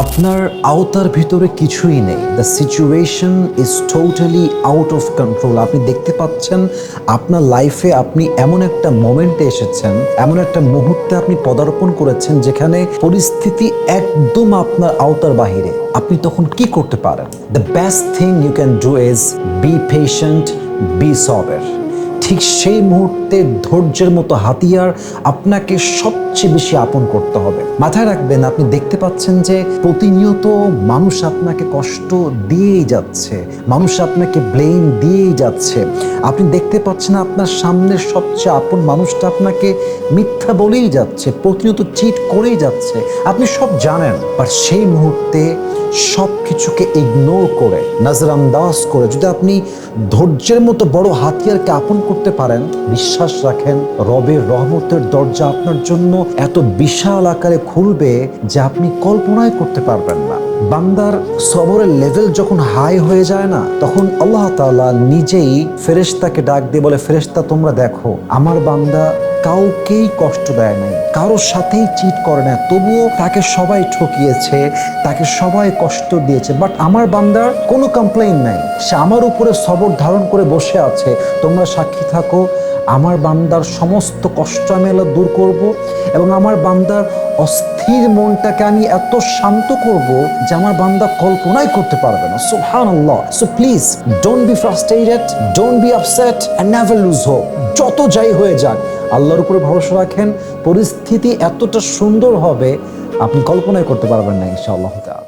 আপনার আওতার ভিতরে কিছুই নেই। The situation is totally out of control. আপনি দেখতে পাচ্ছেন আপনার লাইফে আপনি এমন একটা মোমেন্টে এসেছেন, এমন একটা মুহূর্তে আপনি পদার্পণ করেছেন যেখানে পরিস্থিতি একদম আপনার আওতার বাহিরে। আপনি তখন কি করতে পারেন? The best thing you can do is be patient, be সবের। ঠিক সেই মুহূর্তে ধৈর্যের মতো হাতিয়ার আপনাকে সবচেয়ে বেশি আপন করতে হবে। মাথায় রাখবেন, আপনি দেখতে পাচ্ছেন যে প্রতিনিয়ত মানুষ আপনাকে কষ্ট দিয়েই যাচ্ছে, মানুষ আপনাকে ব্লেম দিয়েই যাচ্ছে। আপনি দেখতে পাচ্ছেন আপনার সামনের সবচেয়ে আপন মানুষটা আপনাকে মিথ্যা বলেই যাচ্ছে, প্রতিনিয়ত চিট করেই যাচ্ছে। আপনি সব জানেন, বাট সেই মুহূর্তে সব কিছুকে ইগনোর করে, নজরান্দাজ করে যদি আপনি ধৈর্যের মতো বড় হাতিয়ারকে আপন করতে পারেন, বিশ্বাস রাখেন রবের রহমতের দরজা আপনার জন্য এত বিশাল আকারে খুলবে যে আপনি কল্পনাই করতে পারবেন না। বান্দার সবরের লেভেল যখন হাই হয়ে যায় না, তখন আল্লাহ তাআলা নিজেই ফেরেশতাকে ডাক দিয়ে বলে, ফেরেশতা তোমরা দেখো আমার বান্দা কাউকেই কষ্ট দেয় নাই, কারোর সাথেই চিট করে না, তবুও তাকে সবাই ঠকিয়েছে, তাকে সবাই কষ্ট দিয়েছে, বাট আমার বান্দার কোনো কমপ্লেইন নাই, সে আমার উপরে সবর ধারণ করে বসে আছে। তোমরা সাক্ষী থাকো, আমার বান্দার সমস্ত কষ্ট আমি আল্লাহ দূর করব এবং আমার বান্দার অস্থির মনটাকে আমি এত শান্ত করব যে আমার বান্দা কল্পনাই করতে পারবে না। সুবহানাল্লাহ। So please don't be frustrated, don't be upset and never lose hope. যত যাই হয়ে যাক আল্লাহর উপরে ভরসা রাখেন, পরিস্থিতি এতটা সুন্দর হবে আপনি কল্পনাই করতে পারবেন না ইনশাআল্লাহ তাআলা।